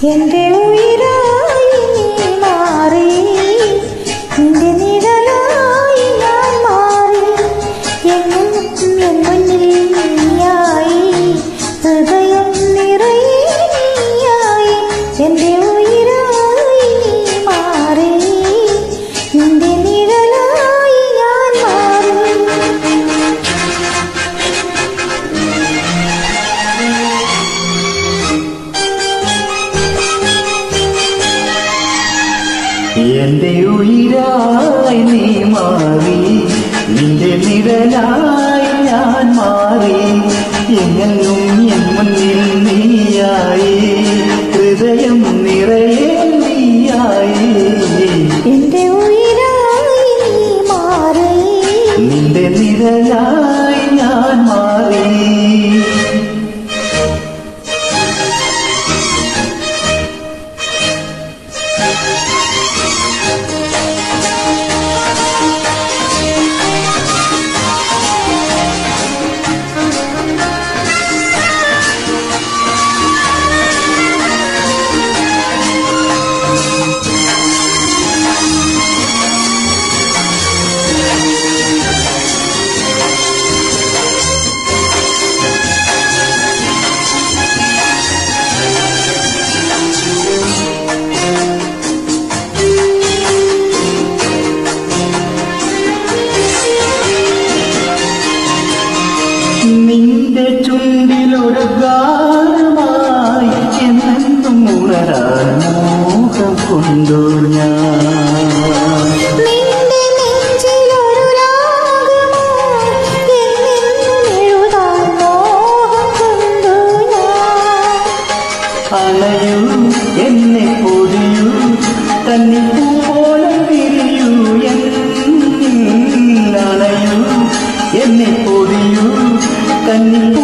എന്റെ ഉയിരായി നീ മാറി, നിന്റെ നിഴലായി ഞാൻ മാറി. എന്നും എൻ മുന്നിൽ നീയായി, ഹൃദയം നിറയെ നീയായി. എന്റെ ഉയിരായി നീ മാറി, നിന്റെ നിഴലായി ഞാൻ മാറി. എന്റെ ഉയിരായി നീ മാറി, നിന്റെ നിഴലായി ഞാൻ മാറി. എങ്ങനും എൻ മുന്നിൽ നീയായി, ഹൃദയം നിറയെ നീയായി. എന്റെ ഉയിരായി നീ മാറി, നിന്റെ നിഴലായി ഞാൻ മാറി. നിന്റെ ചുണ്ടിലൊരു ഗാനമായി എന്നെന്നും ഉണരാൻ മോഹം കൊണ്ടു ഞാൻ. നിന്റെ നെഞ്ചിലൊരു രാഗമായി എന്നെന്നും എഴുതാൻ മോഹം കൊണ്ടു ഞാൻ. അണയൂ എന്നെ പൊതിയൂ, കന്നിപ്പൂ പോലെ വിരിയൂ എന്നിൽ. അണയൂ എന്നെ പൊതിയൂ, കന്നിപ്പൂ